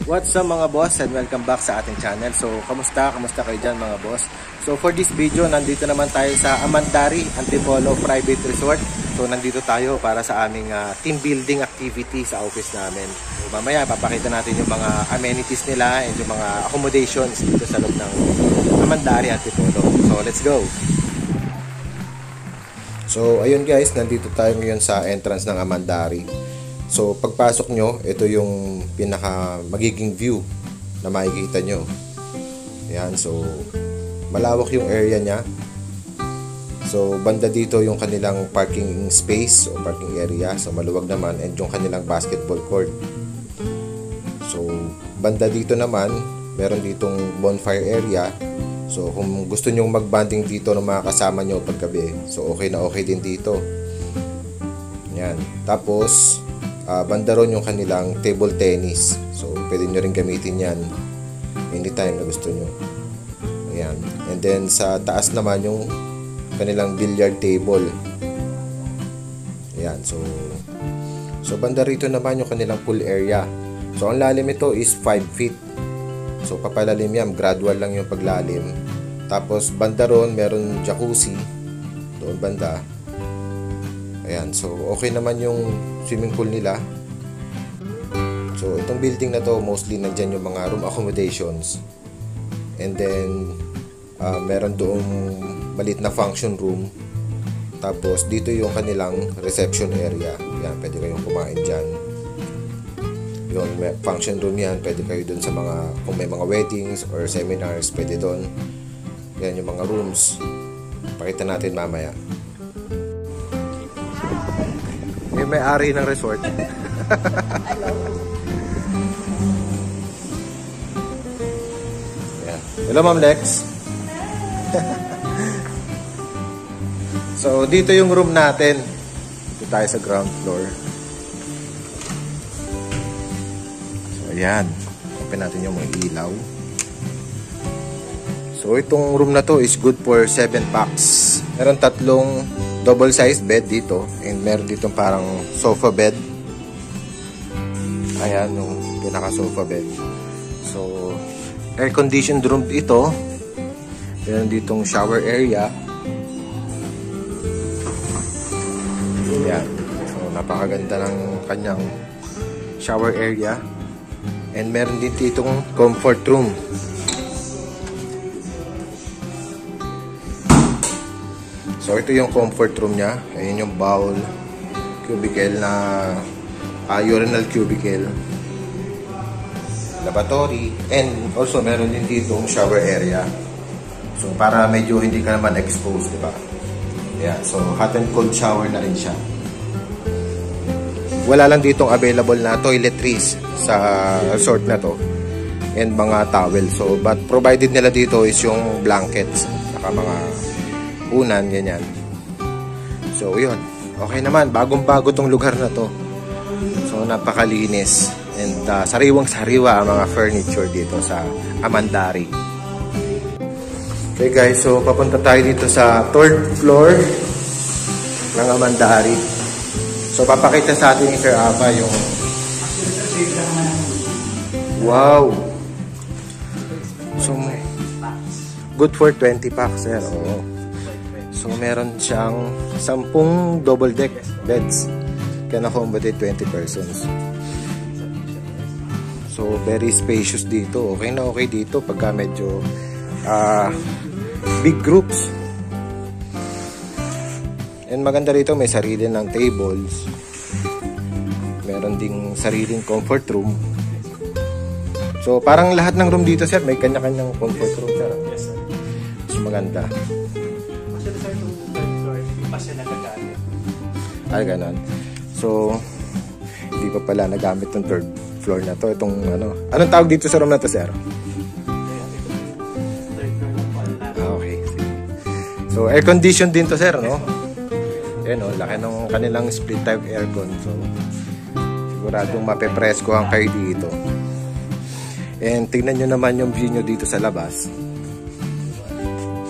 What's up mga boss, and welcome back sa ating channel. So, kamusta kayo dyan mga boss? So, for this video, nandito naman tayo sa Amandari Antipolo Private Resort. So, nandito tayo para sa aming team building activity sa office namin. So, mamaya, papakita natin yung mga amenities nila and yung mga accommodations dito sa loob ng Amandari Antipolo. So, let's go! So, ayun guys, nandito tayo ngayon sa entrance ng Amandari. So, pagpasok nyo, ito yung pinaka magiging view na makikita nyo. Ayan, so, malawak yung area nya. So, banda dito yung kanilang parking space o parking area. So, maluwag naman, and yung kanilang basketball court. So, banda dito naman, meron ditong bonfire area. So, kung gusto nyong mag-bonding dito ng mga kasama nyo paggabi, so okay na okay din dito. Ayan, tapos banda ron yung kanilang table tennis. So, pwede nyo rin gamitin yan anytime na gusto nyo. Ayan. And then, sa taas naman yung kanilang billiard table. Ayan. So banda rito naman yung kanilang pool area. So, ang lalim ito is 5 feet. So, papalalim yan. Gradual lang yung paglalim. Tapos, banda ron, meron jacuzzi. Doon banda. Ayan, so okay naman yung swimming pool nila. So itong building na to, mostly nandyan yung mga room accommodations. And then meron doong maliit na function room. Tapos dito yung kanilang reception area. Ayan, pwede kayong kumain dyan. Yung function room yan, pwede kayo dun sa mga, kung may mga weddings or seminars, pwede dun. Yan yung mga rooms. Pakita natin mamaya. May may-ari ng resort. Ayan. Hello Ma'am Lex. So dito yung room natin. Dito tayo sa ground floor. So ayan. Open natin yung mga ilaw. So itong room na to is good for 7 packs. Meron tatlong double sized bed dito, and meron ditong parang sofa bed. Ayan yung pinaka sofa bed. So air conditioned room ito. Meron ditong shower area. Ayan. So napakaganda ng kanyang shower area, and meron din ditong comfort room. So ito yung comfort room niya. Ayun yung bowl cubicle na urinal cubicle, lavatory, and also meron din dito yung shower area. So para medyo hindi ka naman exposed, diba? Yeah, so hot and cold shower na rin siya. Wala lang ditong available na toiletries sa resort na to and mga towel. So but provided nila dito is yung blankets, saka mga unan, ganyan. So yun, okay naman, bagong-bago tong lugar na to. So napakalinis, and sariwang-sariwa ang mga furniture dito sa Amandari. Okay guys, so papunta tayo dito sa 3rd floor ng Amandari. So papakita sa atin ni Sir Ava yung wow. So good for 20 packs, sir. Oo. So, meron siyang 10 double deck beds. Can accommodate 20 persons. So, very spacious dito. Okay na okay dito pagka medyo big groups. And maganda rito, may sarili ng tables. Meron ding sariling comfort room. So, parang lahat ng room dito, sir, may kanya-kanyang comfort room, sir. Yes, sir. So, maganda. Ay, ganon. So, hindi pa pala nagamit ng 3rd floor na to. Itong ano. Anong tawag dito sa room na to, sir? Okay. So, air condition din to, sir, no? Ayan, no? Laki ng kanilang split type aircon. So, siguradong mapepreskohan kayo dito. And tingnan nyo naman yung view nyo dito sa labas.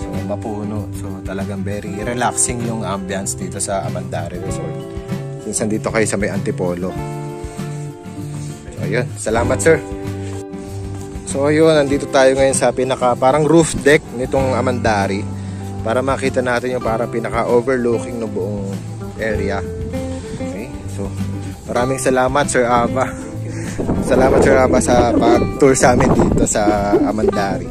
So, mapuno. So, talagang very relaxing yung ambience dito sa Amandari Resort. Since nandito kayo sa may Antipolo. So, ayun. Salamat, sir. So ayun, nandito tayo ngayon sa pinaka parang roof deck nitong Amandari para makita natin yung parang pinaka overlooking ng buong area. Okay, so maraming salamat Sir Ava. Salamat Sir Ava sa pag-tour sa amin dito sa Amandari.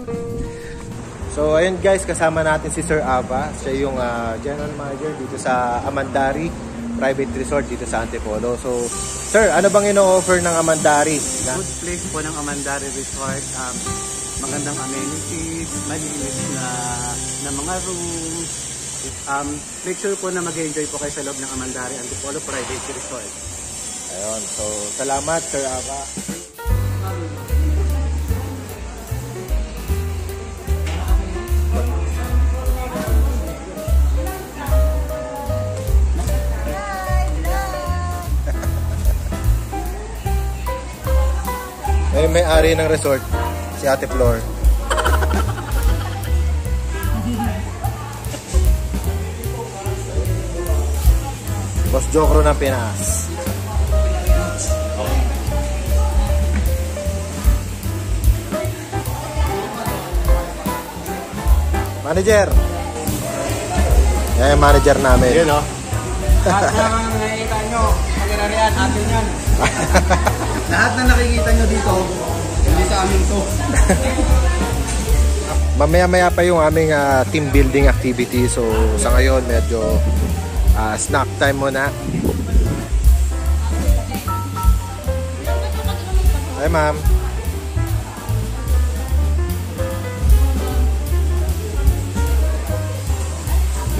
So ayun guys, kasama natin si Sir Ava. Siya yung general manager dito sa Amandari Private Resort dito sa Antipolo. So sir, ano bang ino-offer ng Amandari? Good place po ng Amandari Resort. Magandang amenities, malinis na mga rooms. Make sure po na mag-enjoy po kayo sa loob ng Amandari Antipolo Private Resort. Ayun, so salamat Sir Ava. May-ari ng resort, si Ate Flor. Boss Jokro ng Pinas. Manager. Yan yung manager namin. Yun o. Lahat na nakikita nyo, pag-irarian, atin yan. Lahat na nakikita nyo dito, hindi sa amin to. Mamaya-maya pa yung aming team building activity. So sa ngayon medyo snack time muna. Hi ma'am.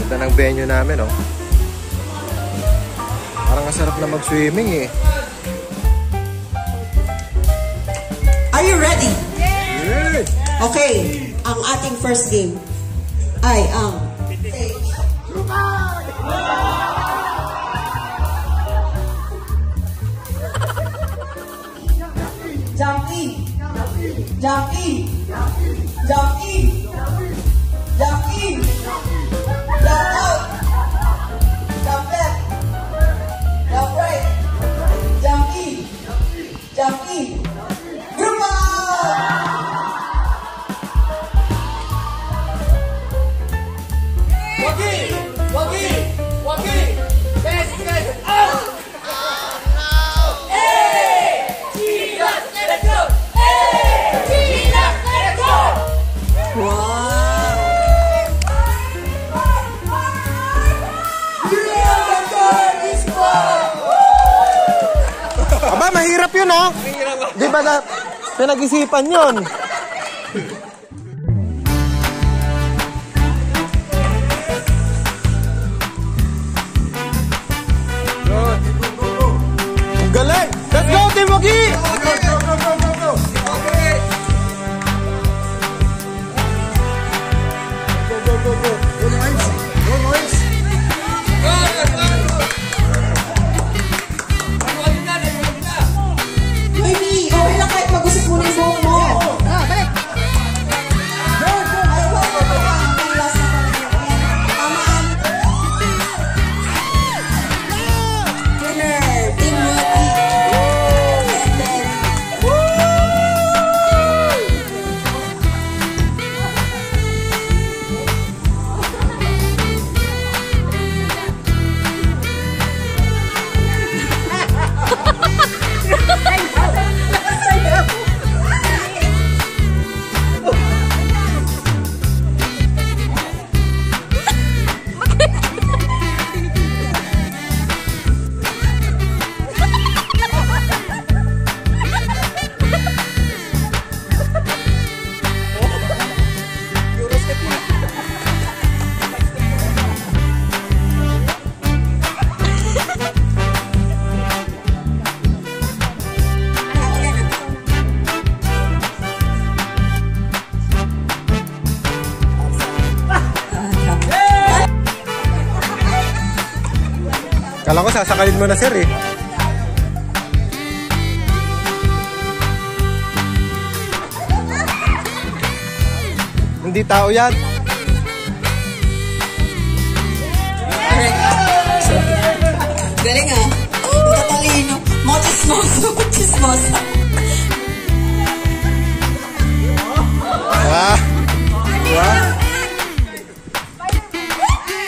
Ganda ng venue namin oh. Parang masarap na mag-swimming eh. Are you ready? Yes! Okay, ang ating first game ay ang jump in, jump in, jump in, jump in, jump out, jump left, jump right, jump in, jump in. Aba, mahirap yun ha? Di ba na pinag-isipan yun? Ang galing! Let's go, Team Wagi! Kala ko sasakalin mo na sir eh. Hindi tao yan. Galing ah. Tatalino. Mochismoso. Mochismoso. Ah! Diba?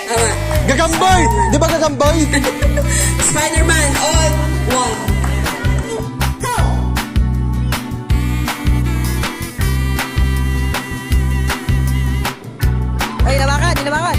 Tama. Gagamboy! Di ba gagamboy? Spider-Man on 1. Ay, labakan, labakan.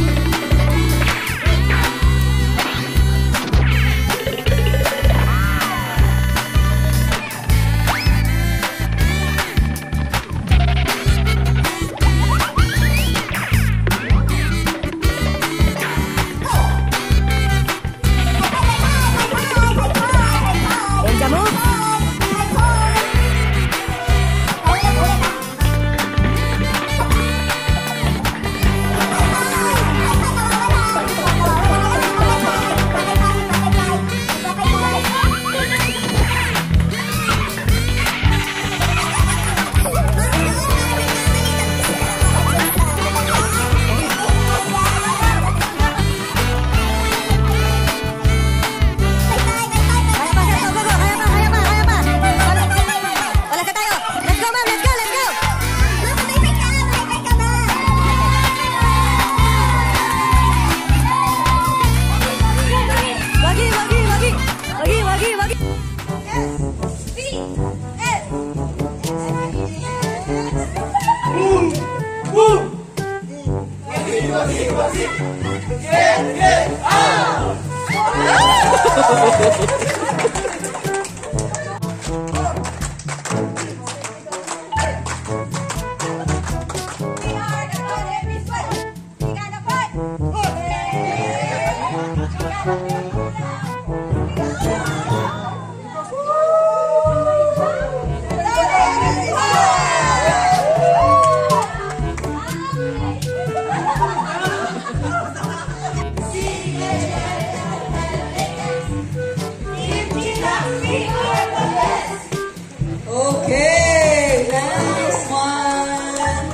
Okay, nice one.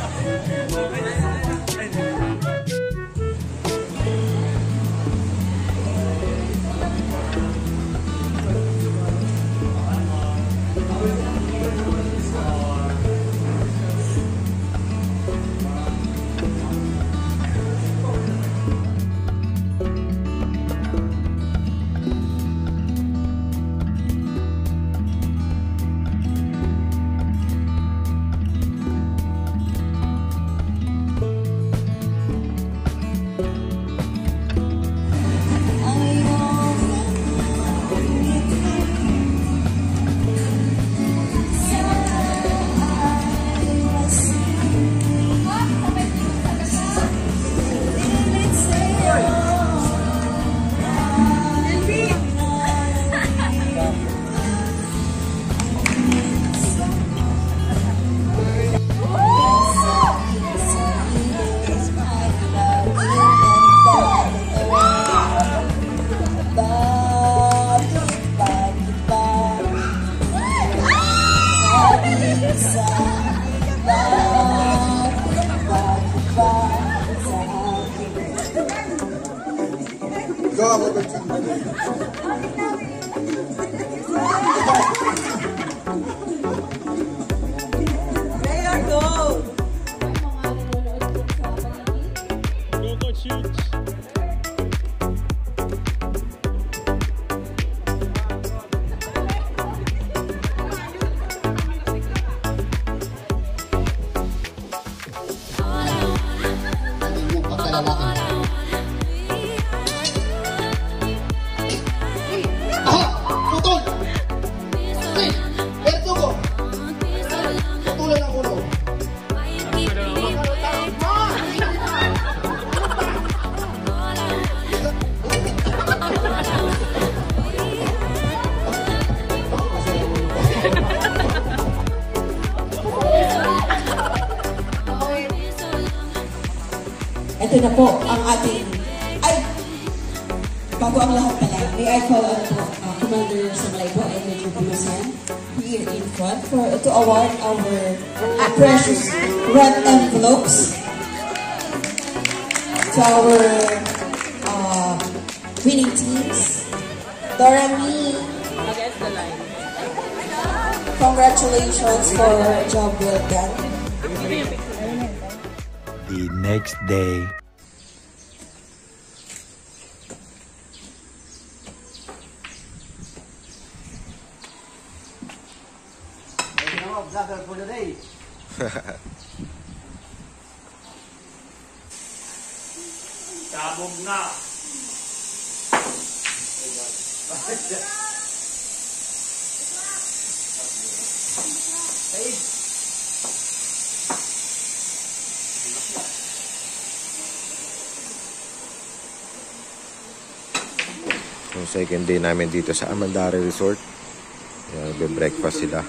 Ito na po ang ating, bago ang lahat pala, may I call on po, Commander Sanlaybo and Major Bulusan here in front to award our precious red envelopes to our winning teams. Dorami, congratulations for a job well done. next day. Vlogger for the day. Sabog na. Yung second day namin dito sa Amandari Resort. Breakfast sila.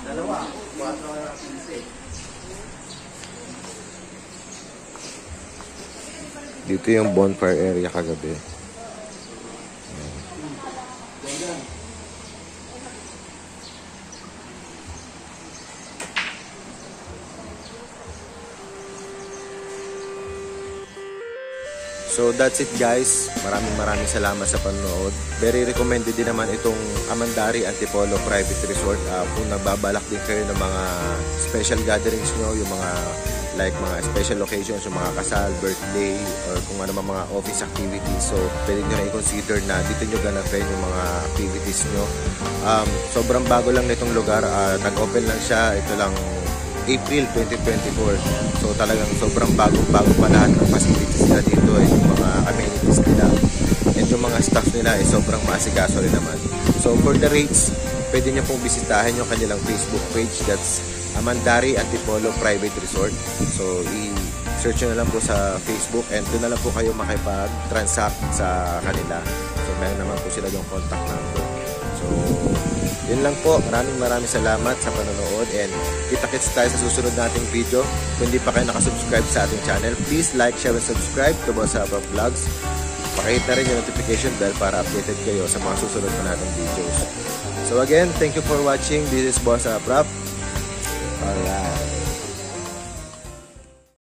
Dalawa. 4 Dito yung bonfire area kagabi. So that's it guys. Maraming salamat sa panonood. Very recommended din naman itong Amandari Antipolo Private Resort. Kung nagbabalak din kayo ng mga special gatherings nyo, yung mga like mga special occasions, yung mga kasal, birthday, or kung ano mga office activities. So pwede nyo na i-consider na dito nyo ganapin yung mga activities nyo. Sobrang bago lang nitong lugar. Nag-open lang siya. Ito lang April 2024. So talagang sobrang bago pa lahat ng facilities nila dito, yung mga amenities nila, and yung mga staff nila ay sobrang maasikaso rin naman. So for the rates, pwede nyo pong bisitahin yung kanilang Facebook page. That's Amandari Antipolo Private Resort. So i-search nyo na lang po sa Facebook, and doon na lang po kayo makipag-transact sa kanila. So meron naman po sila yung contact number. So yun lang po. Maraming salamat sa panonood, and kita-kits tayo sa susunod nating video. Kung hindi pa kayo nakasubscribe sa ating channel, please like, share, and subscribe to Boss Aprap Vlogs. Pakihit na rin yung notification bell para updated kayo sa mga susunod pa nating videos. So again, thank you for watching. This is Boss Aprap. Alright.